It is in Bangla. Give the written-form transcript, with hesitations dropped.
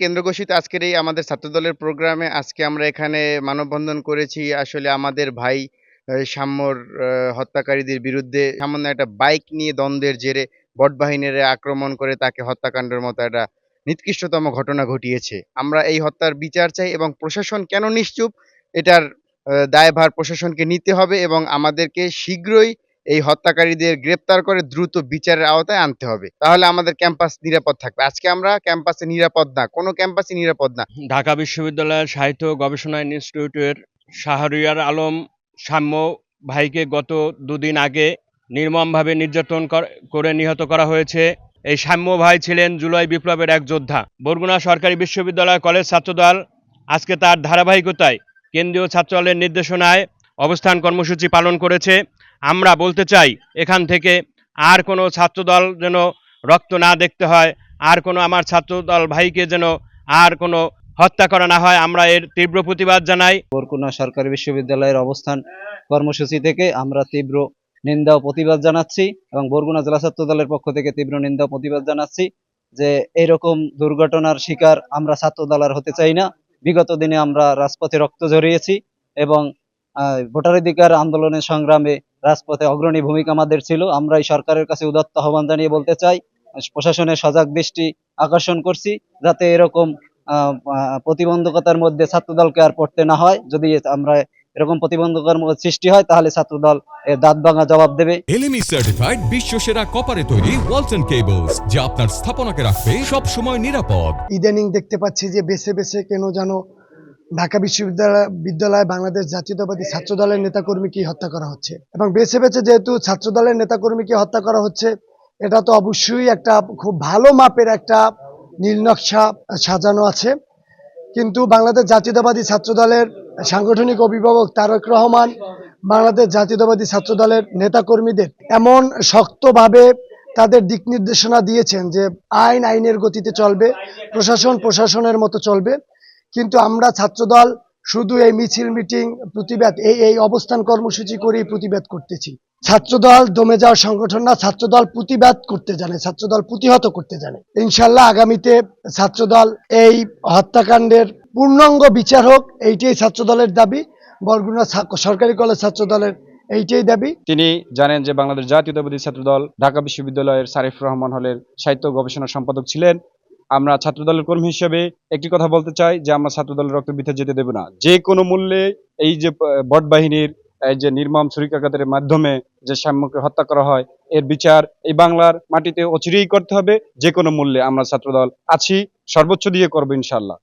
কেন্দ্র ঘোষিত আজকের এই আমাদের ছাত্রদলের প্রোগ্রামে আজকে আমরা এখানে মানববন্ধন করেছি আসলে আমাদের ভাই সাম্যর হত্যাকারীদের বিরুদ্ধে সামান্য একটা বাইক নিয়ে দ্বন্দ্বের জেরে বটবাহিনীরা আক্রমণ করে তাকে হত্যাকাণ্ডের মতো একটা নিকৃষ্টতম ঘটনা ঘটিয়েছে। আমরা এই হত্যার বিচার চাই এবং প্রশাসন কেন নিশ্চুপ এটার দায়ভার প্রশাসনকে নিতে হবে এবং আমাদেরকে শীঘ্রই এই হত্যাকারীদের গ্রেপ্তার করে দ্রুত বিচারের আওতায় আনতে হবে। তাহলে আমাদের ক্যাম্পাস নিরাপদ থাকবে। আজকে আমরা ক্যাম্পাসে নিরাপদ না। কোনো ক্যাম্পাসই নিরাপদ না। ঢাকা বিশ্ববিদ্যালয়ের সাহিত্য গবেষণা ইনস্টিটিউটের শাহরিয়ার আলম সাম্য ভাইকে গত দুদিন আগে নির্মমভাবে নির্যাতন করে নিহত করা হয়েছে। এই সাম্য ভাই ছিলেন জুলাই বিপ্লবের এক যোদ্ধা। বরগুনা সরকারি বিশ্ববিদ্যালয় কলেজ ছাত্রদল আজকে তার ধারাবাহিকতায় কেন্দ্রীয় ছাত্রদলের নির্দেশনায় অবস্থান কর্মসূচি পালন করেছে। আমরা বলতে চাই এখান থেকে আর কোনো ছাত্রদল যেন রক্ত না দেখতে হয়, আর কোনো আমার ছাত্রদল ভাইকে যেন আর কোনো হত্যা করা না হয়, আমরা এর তীব্র প্রতিবাদ জানাই। বরগুনা সরকারি বিশ্ববিদ্যালয়ের অবস্থান কর্মসূচি থেকে আমরা তীব্র নিন্দা ও প্রতিবাদ জানাচ্ছি এবং বরগুনা জেলা ছাত্র দলের পক্ষ থেকে তীব্র নিন্দা ও প্রতিবাদ জানাচ্ছি যে এইরকম দুর্ঘটনার শিকার আমরা ছাত্র দল আর হতে চাই না। বিগত দিনে আমরা রাজপথে রক্ত ঝরিয়েছি এবং ভোটাধিকার আন্দোলনের সংগ্রামে রাজপথে অগ্রণী ভূমিকা আমাদের ছিল। আমরা এই সরকারের কাছে উদাত্ত আহ্বান জানিয়ে বলতে চাই, প্রশাসনের সজাগ দৃষ্টি আকর্ষণ করছি যাতে এরকম প্রতিবন্ধকতার মধ্যে ছাত্রদলকে আর পড়তে না হয়। যদি আমরা এরকম প্রতিবন্ধকতার সৃষ্টি হয় তাহলে ছাত্রদল দাঁত ভাঙা জবাব দেবে। এলএমই সার্টিফাইড বিশ্ব সেরা কপারে তৈরি ওয়ালটন কেবলস, যা আপনার স্থাপনাকে রাখবে সব সময় নিরাপদ। ইদানিং দেখতে পাচ্ছি যে বেছে বেছে কেন যেন ঢাকা বিশ্ববিদ্যালয় বাংলাদেশ জাতীয়তাবাদী ছাত্র দলের নেতাকর্মীকে হত্যা করা হচ্ছে এবং বেছে বেছে যেহেতু ছাত্র দলের নেতাকর্মীকে হত্যা করা হচ্ছে, এটা তো অবশ্যই একটা খুব ভালো মাপের একটা নীলনকশা সাজানো আছে। কিন্তু বাংলাদেশ জাতীয়তাবাদী ছাত্র দলের সাংগঠনিক অভিভাবক তারেক রহমান বাংলাদেশ জাতীয়তাবাদী ছাত্র দলের নেতাকর্মীদের এমন শক্তভাবে তাদের দিক নির্দেশনা দিয়েছেন যে আইন আইনের গতিতে চলবে, প্রশাসন প্রশাসনের মতো চলবে। কিন্তু আমরা ছাত্রদল শুধু এই মিছিল মিটিং প্রতিবাদ এই অবস্থান কর্মসূচি করেই প্রতিবাদ করতেছি। ছাত্রদল দমে যাওয়ার সংগঠন না, ছাত্রদল প্রতিবাদ করতে জানে, ছাত্রদল প্রতিহত করতে জানে। ইনশাল্লাহ আগামীতে ছাত্রদল এই হত্যাকাণ্ডের পূর্ণাঙ্গ বিচার হোক, এইটাই ছাত্রদলের দাবি। বরগুনা সরকারি কলেজ ছাত্রদলের এইটাই দাবি। তিনি জানেন যে বাংলাদেশ জাতীয়তাবাদী ছাত্রদল ঢাকা বিশ্ববিদ্যালয়ের সারিফ রহমান হলের সাহিত্য গবেষণা সম্পাদক ছিলেন। আমরা ছাত্রদলের কর্মী হিসেবে একটি কথা বলতে চাই যে আমরা ছাত্রদলের রক্ত বৃথা যেতে দেব না। যে কোনো মূল্যে এই যে বট বাহিনীর এই যে নির্মম ছুরিকাঘাতের মাধ্যমে যে সাম্যকে হত্যা করা হয়, এর বিচার এই বাংলার মাটিতে অচিরেই করতে হবে। যে কোনো মূল্যে আমরা ছাত্রদল আছি, সর্বোচ্চ দিয়ে করবো ইনশাল্লাহ।